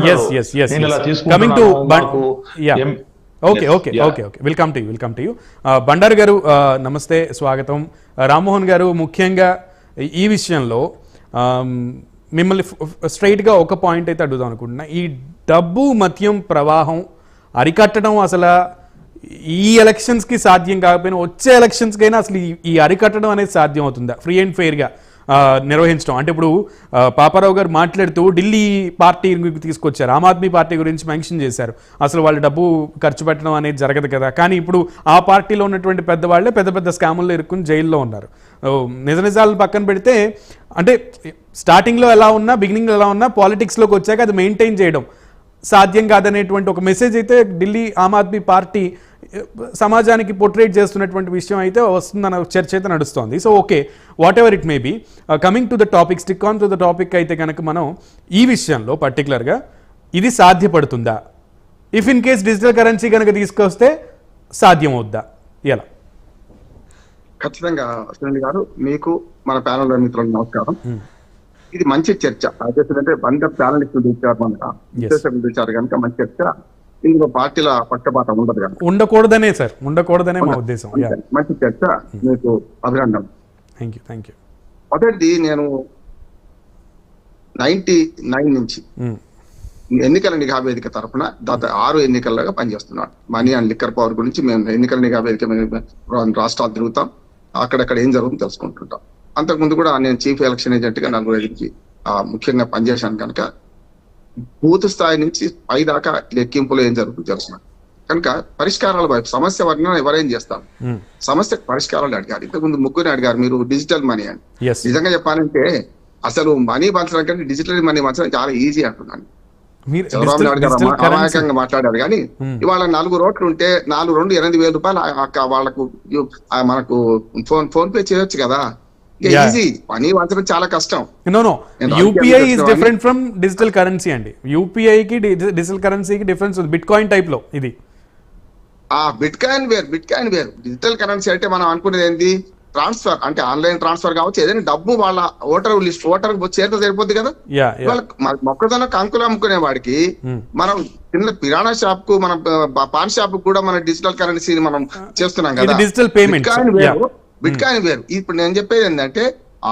నేను ఇలా coming to తీసుకుంటున్నాను. Okay welcome to you Bandaru గారు, నమస్తే, స్వాగతం. రామ్మోహన్ గారు, ముఖ్యంగా ఈ విషయంలో మిమ్మల్ని స్ట్రైట్గా ఒక పాయింట్ అయితే అడుగుదాం అనుకుంటున్నా. ఈ డబ్బు మద్యం ప్రవాహం అరికట్టడం అసలు ఈ ఎలక్షన్స్కి సాధ్యం కాకపోయినా వచ్చే ఎలక్షన్స్కైనా అసలు ఈ అరికట్టడం అనేది సాధ్యం అవుతుందా ఫ్రీ అండ్ ఫెయిర్గా నిర్వహించడం? అంటే ఇప్పుడు పాపారావు గారు మాట్లాడుతూ ఢిల్లీ పార్టీ తీసుకొచ్చారు, ఆమ్ ఆద్మీ పార్టీ గురించి మెన్షన్ చేశారు. అసలు వాళ్ళు డబ్బు ఖర్చు పెట్టడం అనేది జరగదు కదా. కానీ ఇప్పుడు ఆ పార్టీలో ఉన్నటువంటి పెద్దవాళ్ళే పెద్ద పెద్ద స్కాముల్లో ఇరుక్కుని జైల్లో ఉన్నారు. నిజాలు పక్కన పెడితే, అంటే స్టార్టింగ్లో ఎలా ఉన్నా, బిగినింగ్లో ఎలా ఉన్నా, పాలిటిక్స్లోకి వచ్చాక అది మెయింటైన్ చేయడం సాధ్యం కాదనేటువంటి ఒక మెసేజ్ అయితే ఢిల్లీ ఆమ్ ఆద్మీ పార్టీ సమాజానికి పోర్ట్రేట్ చేస్తున్నటువంటి విషయం అయితే వస్తుందన్న చర్చ అయితే నడుస్తోంది. So okay, whatever it may be, coming to the topic, stick on to the topic అయితే కనుక మనం ఈ విషయంలో పర్టికులర్గా ఇది సాధ్యపడుతుందా? If in case digital currency కనుక తీసుకొస్తే సాధ్యం అవుద్దా? ఎలా? ఖచ్చితంగా సునీల్ గారు, మీకు మన ప్యానల్ మిత్రులకు నమస్కారం. ఇది మంచి చర్చ. అదేంటంటే 100 ప్యానలిస్టులు పిలిచారు, మన పిలిచారు కనుక మంచి చర్చ. ఇందులో పార్టీల పక్షపాతం ఉండదు కదా, ఉండకూడదనే మా ఉద్దేశం. మంచి చర్చ, మీకు అభినందన. Thank you. మొదటిది, నేను 99 నుంచి ఎన్నికల నిఘా వేదిక తరఫున గత 6 ఎన్నికల్లో పనిచేస్తున్నాను. మనీ అండ్ లిక్కర్ పవర్ గురించి మేము ఎన్నికల నిఘా వేదిక రాష్ట్రాలు తిరుగుతాం, అక్కడక్కడ ఏం జరుగుతుందో తెలుసుకుంటుంటాం. అంతకుముందు కూడా నేను చీఫ్ ఎలక్షన్ ఏజెంట్ గా 4 ముఖ్యంగా పనిచేశాను కనుక బూత్ స్థాయి నుంచి పై దాకా లెక్కింపులో ఏం జరుగుతుందో తెలుసు. కనుక పరిష్కారాల వైపు, సమస్య వర్ణన ఎవరేం చేస్తారు, సమస్యకు పరిష్కారాలు అడిగారు. ఇంతకుముందు ముగ్గురిని అడిగారు మీరు డిజిటల్ మనీ అని. నిజంగా చెప్పాలంటే అసలు మనీ పంచడం కంటే డిజిటల్ మనీ పంచడం చాలా ఈజీ అంటున్నాను. చంద్రబాబు నాయుడు గారు అమాయకంగా మాట్లాడారు కానీ ఇవాళ 4 రోడ్లు ఉంటే 8,000 రూపాయలు వాళ్ళకు మనకు ఫోన్ పే చేయొచ్చు కదా. ఈజీ, మనీ పంచడం చాలా కష్టం. UPI is different from digital currency అండి. యూపీఐకి డిజిటల్ కరెన్సీకి డిఫరెన్స్ ఉంది. బిట్ కాయిన్ టైప్ లో ఇది. బిట్ కాయిన్ వేరు. డిజిటల్ కరెన్సీ అంటే మనం అనుకునేది ఏంటి, ట్రాన్స్ఫర్ అంటే ఆన్లైన్ ట్రాన్స్ఫర్ కావచ్చు, ఏదైనా డబ్బు వాళ్ళ ఓటర్ చేరితే సరిపోద్ది కదా. మొక్కజొన్న కంకులు అమ్ముకునే వాడికి మనం చిన్న కిరాణా షాప్ కు, మన పాన్ షాప్ కు కూడా మన డిజిటల్ కరెన్సీని మనం చేస్తున్నాం కదా. డిజిటల్ పేమెంట్ బిట్ కాయిన్ వేరు. ఇప్పుడు నేను చెప్పేది ఏంటంటే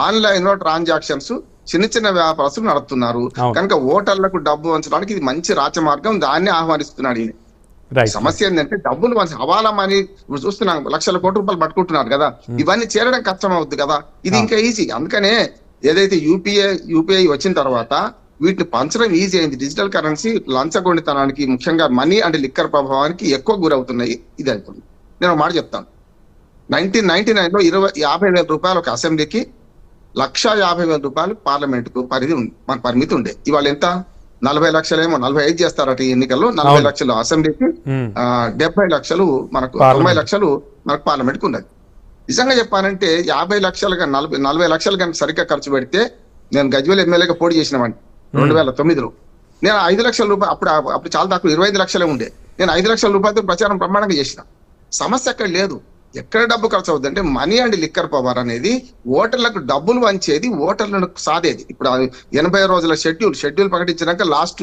ఆన్లైన్ లో ట్రాన్సాక్షన్స్ చిన్న వ్యాపారస్తులు నడుపుతున్నారు కనుక ఓటర్లకు డబ్బు పంచడానికి ఇది మంచి రాచమార్గం, దాన్ని ఆహ్వానిస్తున్నాడు ఈయన. సమస్య ఏంటంటే డబ్బులు హవాలా మనీ చూస్తున్నాం, లక్షల కోట్ల రూపాయలు పట్టుకుంటున్నారు కదా, ఇవన్నీ చేరడం కష్టం అవుతుంది కదా. ఇది ఇంకా ఈజీ. అందుకనే ఏదైతే యూపీఐ వచ్చిన తర్వాత వీటిని పంచడం ఈజీ అయింది. డిజిటల్ కరెన్సీ లంచగొండితనానికి, ముఖ్యంగా మనీ అండ్ లిక్కర్ ప్రభావానికి ఎక్కువ గురవుతున్నాయి. ఇది అవుతుంది. నేను ఒక మాట చెప్తాను. 1999 లో 50,000 రూపాయలు ఒక అసెంబ్లీకి, 150,000 రూపాయలు పార్లమెంట్ కు మన పరిమితి ఉండే. ఇవాళ ఎంత, 40 లక్షలేమో, 45 చేస్తారట ఈ ఎన్నికల్లో. 40 లక్షలు అసెంబ్లీకి, 70 లక్షలు మనకు, 90 లక్షలు మనకు పార్లమెంట్ కు ఉన్నది. నిజంగా చెప్పాలంటే 50 లక్షలు కానీ 40 లక్షలు కానీ సరిగ్గా ఖర్చు పెడితే, నేను గజ్వేల్ ఎమ్మెల్యేగా పోటీ చేసినవాడిని 2009లో. నేను 5 లక్షల రూపాయలు, అప్పుడు చాలా తక్కువ, 25 లక్షలే ఉండే. నేను 5 లక్షల రూపాయలతో ప్రచారం బ్రహ్మాండంగా చేసిన. సమస్య అక్కడ లేదు. ఎక్కడ డబ్బు ఖర్చు అవుతుంది అంటే మనీ అండ్ లిక్కర్ పవర్ అనేది ఓటర్లకు డబ్బులు వంచేది, ఓటర్లను సాదేది. ఇప్పుడు 80 రోజుల షెడ్యూల్ ప్రకటించినాక లాస్ట్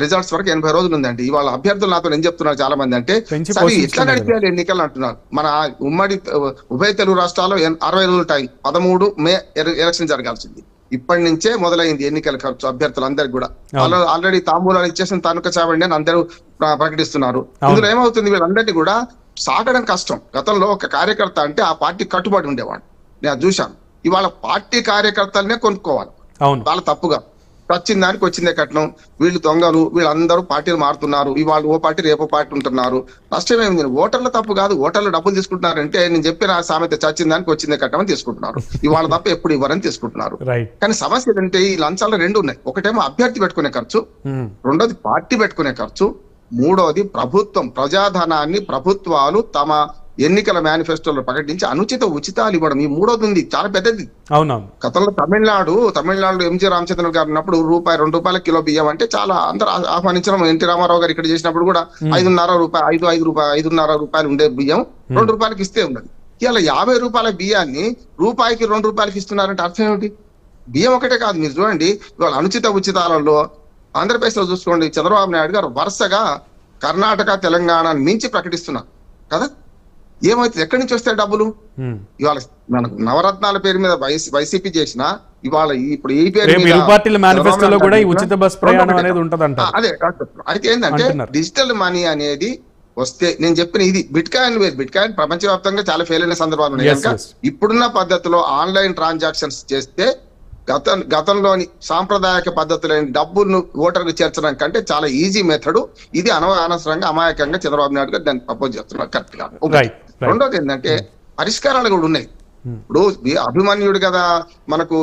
రిజల్ట్స్ వరకు 80 రోజులు ఉందండి. ఇవాళ అభ్యర్థులు నాతో ఏం చెప్తున్నారు చాలా మంది అంటే, సరే ఎట్లా నడిపేయాలి ఎన్నికలు అంటున్నారు. మన ఉమ్మడి ఉభయ తెలుగు రాష్ట్రాల్లో 60 రోజుల టైం, 13 మే ఎలక్షన్ జరగాల్సింది. ఇప్పటి నుంచే మొదలైంది ఎన్నికల ఖర్చు అభ్యర్థులందరికీ కూడా. ఆల్రెడీ తాంబూలాలు ఇచ్చేసిన తనుక చావండి అని అందరూ ప్రకటిస్తున్నారు. ఇందులో ఏమవుతుంది, వీళ్ళందరినీ కూడా సాగడం కష్టం. గతంలో ఒక కార్యకర్త అంటే ఆ పార్టీ కట్టుబడి ఉండేవాడు, నేను చూశాను. ఇవాళ పార్టీ కార్యకర్తలనే కొనుక్కోవాలి, చాలా తప్పుగా. వచ్చిన దానికి వచ్చిందే కట్నం, వీళ్ళు దొంగలు, వీళ్ళందరూ పార్టీలు మారుతున్నారు. ఇవాళ ఓ పార్టీ రేపో పార్టీ ఉంటున్నారు. నష్టం ఏమింది, ఓటర్ల తప్పు కాదు. ఓటర్లు డబ్బులు తీసుకుంటున్నారంటే నేను చెప్పిన సామెత, చచ్చిన దానికి వచ్చిందే కట్నం అని తీసుకుంటున్నారు. ఇవాళ తప్ప ఎప్పుడు ఇవ్వరని తీసుకుంటున్నారు. కానీ సమస్య ఏంటంటే ఈ లంచాలు 2 ఉన్నాయి. ఒకటేమో అభ్యర్థి పెట్టుకునే ఖర్చు, రెండోది పార్టీ పెట్టుకునే ఖర్చు, మూడోది ప్రభుత్వం ప్రజాధనాన్ని ప్రభుత్వాలు తమ ఎన్నికల మేనిఫెస్టోలో ప్రకటించి అనుచిత ఉచితాలు ఇవ్వడం. ఈ మూడోది ఉంది, చాలా పెద్దది. గతంలో తమిళనాడు ఎంజి రామచంద్రన్ గారు ఉన్నప్పుడు ₹2 కిలో బియ్యం అంటే చాలా అందరూ ఆహ్వానించడం. ఎన్టీ రామారావు గారు ఇక్కడ చేసినప్పుడు కూడా 5.5 రూపాయలు ఉండే బియ్యం ₹2 ఇస్తే ఉన్నది. ఇలా 50 రూపాయల బియ్యాన్ని రూపాయికి ₹2 ఇస్తున్నారంటే అర్థం ఏమిటి? బియ్యం ఒకటే కాదు, మీరు చూడండి ఇవాళ అనుచిత ఉచితాలలో ఆంధ్రప్రదేశ్ లో చూసుకోండి, చంద్రబాబు నాయుడు గారు వరుసగా కర్ణాటక తెలంగాణ మించి ప్రకటిస్తున్నారు కదా. ఏమైతే ఎక్కడి నుంచి వస్తాయి డబ్బులు? ఇవాళ మనకు నవరత్నాల పేరు మీద వైసీపీ చేసిన ఇవాళ ఇప్పుడు ఈ పేరు అదే. అయితే ఏంటంటే డిజిటల్ మనీ అనేది వస్తే నేను చెప్పిన ఇది బిట్ కాయిన్ వేరు. బిట్ కాయిన్ ప్రపంచవ్యాప్తంగా చాలా ఫెయిల్ అయిన సందర్భాలు ఉన్నాయి కనుక ఇప్పుడున్న పద్ధతిలో ఆన్లైన్ ట్రాన్సాక్షన్స్ చేస్తే గతంలోని సాంప్రదాయక పద్ధతులైన డబ్బులను ఓటర్లు చేర్చడం కంటే చాలా ఈజీ మెథడ్ ఇది. అనవసరంగా అమాయకంగా చంద్రబాబు నాయుడు గారు దాన్ని ప్రపోజ్ చేస్తున్నారు కరెక్ట్ గా. రెండోది ఏంటంటే పరిష్కారాలు కూడా ఉన్నాయి. ఇప్పుడు అభిమన్యుడు కదా మనకు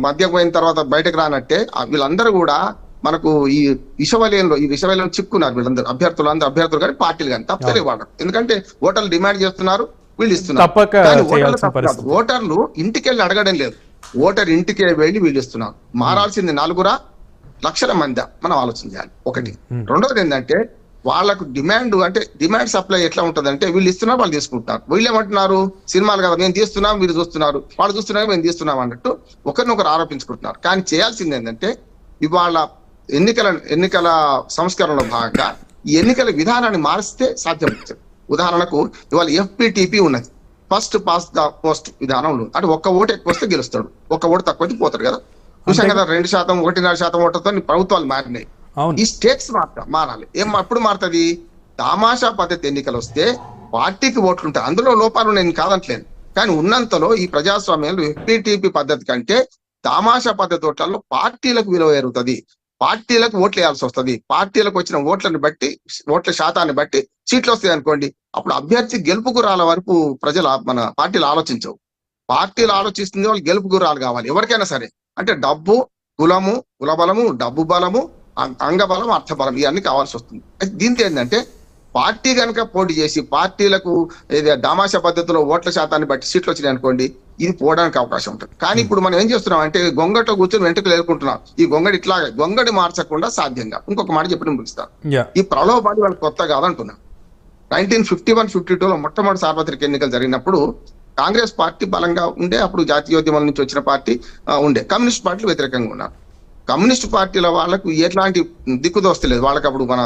మద్యం పోయిన తర్వాత బయటకు రానట్టే వీళ్ళందరూ కూడా మనకు ఈ విషవలయంలో చిక్కున్నారు. వీళ్ళందరూ అభ్యర్థులు కానీ పార్టీలు కానీ తప్పలే వాడు. ఎందుకంటే ఓటర్లు డిమాండ్ చేస్తున్నారు, వీళ్ళు ఇస్తున్నారు. ఓటర్లు ఇంటికి వెళ్ళి అడగడం లేదు, ఓటర్ ఇంటికి వెళ్ళి వీళ్ళు ఇస్తున్నారు. మారాల్సింది 4 లక్షల మంది మనం ఆలోచన చేయాలి ఒకటి. రెండోది ఏంటంటే వాళ్ళకు డిమాండ్ సప్లై ఎట్లా ఉంటది అంటే వీళ్ళు ఇస్తున్నారు, వాళ్ళు తీసుకుంటున్నారు. వీళ్ళు ఏమంటున్నారు, సినిమాలు కదా మేము తీస్తున్నాం, మీరు చూస్తున్నారు, వాళ్ళు చూస్తున్నారు, మేము తీస్తున్నాం అన్నట్టు ఒకరినొకరు ఆరోపించుకుంటున్నారు. కానీ చేయాల్సింది ఏంటంటే ఇవాళ ఎన్నికల సంస్కరణలో భాగంగా ఈ ఎన్నికల విధానాన్ని మారిస్తే సాధ్యం. ఉదాహరణకు ఇవాళ FPTP ఉన్నది, ఫస్ట్ పాస్ ద పోస్ట్ విధానంలో. అంటే ఒక్క ఓటు ఎక్కువ వస్తే గెలుస్తాడు, ఒక్క ఓటు తక్కువ వస్తే పోతాడు కదా. చూసాం కదా 2%, 1.5% ఓట్లతో ప్రభుత్వాలు మారినాయి. ఈ స్టేట్స్ మారాలి. ఎప్పుడు మారుతుంది? తమాషా పద్ధతి ఎన్నికలు వస్తే పార్టీకి ఓట్లు ఉంటాయి, అందులో లోపాలు నేను కాదంటలేను. కానీ ఉన్నంతలో ఈ ప్రజాస్వామ్యంలో FPTP పద్ధతి కంటే తమాషా పద్ధతి ఓట్లలో పార్టీలకు విలువ ఎరుగుతుంది, పార్టీలకు ఓట్లు వేయాల్సి వస్తుంది. పార్టీలకు వచ్చిన ఓట్లను బట్టి, ఓట్ల శాతాన్ని బట్టి సీట్లు వస్తాయి అనుకోండి. అప్పుడు అభ్యర్థి గెలుపు గురాల వరకు మన పార్టీలు ఆలోచించవు. పార్టీలు ఆలోచిస్తుంది వాళ్ళు గెలుపు గురాలు కావాలి ఎవరికైనా సరే. అంటే డబ్బు, కులబలము, డబ్బు బలము, అంగబలం, అర్థబలం ఇవన్నీ కావాల్సి వస్తుంది. దీంతో ఏంటంటే పార్టీ కనుక పోటీ చేసి పార్టీలకు దామాషా పద్ధతిలో ఓట్ల శాతాన్ని బట్టి సీట్లు వచ్చినాయి అనుకోండి, ఇది పోవడానికి అవకాశం ఉంటుంది. కానీ ఇప్పుడు మనం ఏం చేస్తున్నాం అంటే గొంగట్లో కూర్చొని వెంటకు లేకుంటున్నాం. ఈ గొంగడి మార్చకుండా సాధ్యంగా ఇంకొక మాట చెప్పి ముగిస్తాను. ఈ ప్రలోభాలు వాళ్ళు కొత్త కాదంటున్నాం. 1951-52లో మొట్టమొదటి సార్వత్రిక ఎన్నికలు జరిగినప్పుడు కాంగ్రెస్ పార్టీ బలంగా ఉండే, అప్పుడు జాతీయోద్యమాల నుంచి వచ్చిన పార్టీ ఉండే. కమ్యూనిస్ట్ పార్టీలు వ్యతిరేకంగా ఉన్నారు. కమ్యూనిస్ట్ పార్టీల వాళ్ళకు ఎట్లాంటి దిక్కుదోస్తలేదు. వాళ్ళకి అప్పుడు మన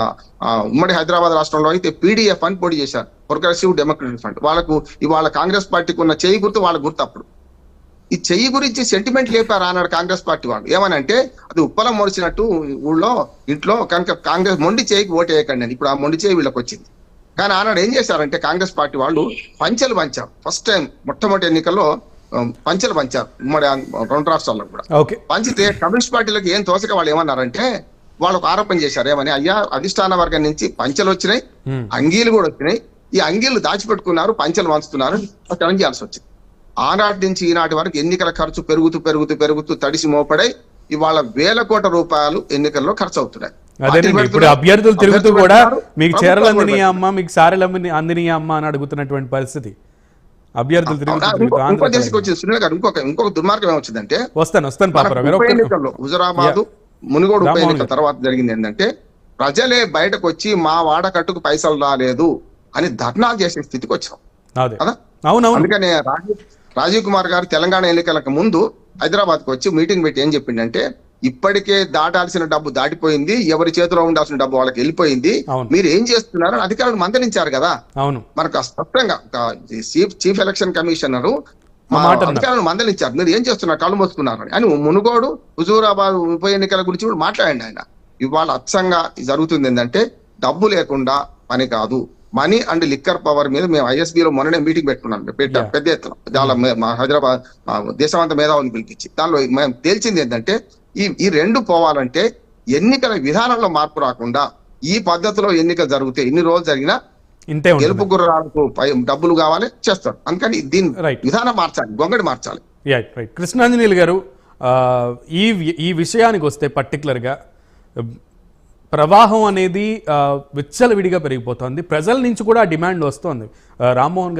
ఉమ్మడి హైదరాబాద్ రాష్ట్రంలో అయితే PDF అని పోటీ చేశారు, ప్రోగ్రెసివ్ డెమోక్రటిక్ ఫ్రంట్. వాళ్ళకు ఇవాళ కాంగ్రెస్ పార్టీకి ఉన్న చెయ్యి గుర్తు వాళ్ళ గుర్తు. అప్పుడు ఈ చెయ్యి గురించి సెంటిమెంట్ లేపారు అన్నాడు కాంగ్రెస్ పార్టీ వాళ్ళు. ఏమనంటే అది ఉప్పలం మొడిచినట్టు ఊళ్ళో ఇంట్లో కనుక కాంగ్రెస్ మొండి చేయికి ఓటు వేయకండి అని. ఇప్పుడు ఆ మొండి చేయి వీళ్ళకి వచ్చింది. కానీ ఆనాడు ఏం చేశారంటే కాంగ్రెస్ పార్టీ వాళ్ళు పంచెలు పంచారు. ఫస్ట్ టైం మొట్టమొదటి ఎన్నికల్లో పంచెలు పంచారు ఉమ్మడి 2 రాష్ట్రాల్లో కూడా. పంచితే కమ్యూనిస్ట్ పార్టీలకు ఏం తోసక వాళ్ళు ఏమన్నారంటే వాళ్ళకు ఆరోపణ చేశారు. ఏమని, అయ్యా అధిష్టాన వర్గం నుంచి పంచెలు వచ్చినాయి, అంగీలు కూడా వచ్చినాయి, ఈ అంగీలు దాచిపెట్టుకున్నారు, పంచెలు పంచుతున్నారు, చలం చేయాల్సి వచ్చింది. ఆనాటి నుంచి ఈనాటి వరకు ఎన్నికల ఖర్చు పెరుగుతూ తడిసి మోపడై ఇవాళ వేల కోట్ల రూపాయలు ఎన్నికల్లో ఖర్చు అవుతున్నాయి. ఇప్పుడు అభ్యర్థులు తిరుగుతూ కూడా మీకు చీరలు అందినయా అమ్మా, మీకు సారెలు అందినయా అమ్మా అని అడుగుతున్నటువంటి పరిస్థితి. అభ్యర్థులు ఇంకొక దుర్మార్గం ఏమొచ్చిందంటే వస్తాను హుజురాబాద్ మునుగోడు ఉప ఎన్నికల తర్వాత జరిగింది ఏంటంటే ప్రజలే బయటకు వచ్చి మా వాడకట్టుకు పైసలు రాలేదు అని ధర్నాలు చేసే స్థితికి వచ్చాం కదా. అందుకనే రాజీవ్ కుమార్ గారు తెలంగాణ ఎన్నికలకు ముందు హైదరాబాద్ కు వచ్చి మీటింగ్ పెట్టి ఏం చెప్పిండంటే ఇప్పటికే దాటాల్సిన డబ్బు దాటిపోయింది, ఎవరి చేతిలో ఉండాల్సిన డబ్బు వాళ్ళకి వెళ్ళిపోయింది, మీరు ఏం చేస్తున్నారు అని అధికారులు మందలించారు కదా. మనకు స్పష్టంగా చీఫ్ ఎలక్షన్ కమిషనరు అధికారులను మందలించారు, మీరు ఏం చేస్తున్నారు, కళ్ళు మోసుకున్నారు అని. మునుగోడు హుజూరాబాద్ ఉప ఎన్నికల గురించి కూడా మాట్లాడండి ఆయన. ఇవాళ అచ్చంగా జరుగుతుంది ఏంటంటే డబ్బు లేకుండా పని కాదు. మనీ అండ్ లిక్కర్ పవర్ మీద మేము ISBలో మొన్ననే మీటింగ్ పెట్టుకున్నాం పెద్ద ఎత్తున. దానిలో హైదరాబాద్ దేశమంతా మేధావులను పిలిపించి దానిలో మేము తేల్చింది ఏంటంటే ఈ రెండు పోవాలంటే ఎన్నికల విధానంలో మార్పు రాకుండా ఈ పద్ధతిలో ఎన్నికలు జరిగితే ఎన్ని రోజులు జరిగినా గెలుపు గుర్రాలకు డబ్బులు కావాలి చేస్తారు. అందుకని దీని విధానం మార్చాలి, గొంగడి మార్చాలి. కృష్ణాంజనేయులు గారు, ఈ విషయానికి వస్తే పర్టికులర్గా ప్రవాహం అనేది విచ్చలవిడిగా పెరిగిపోతుంది, ప్రజల నుంచి కూడా డిమాండ్ వస్తుంది. రామ్మోహన్ గారు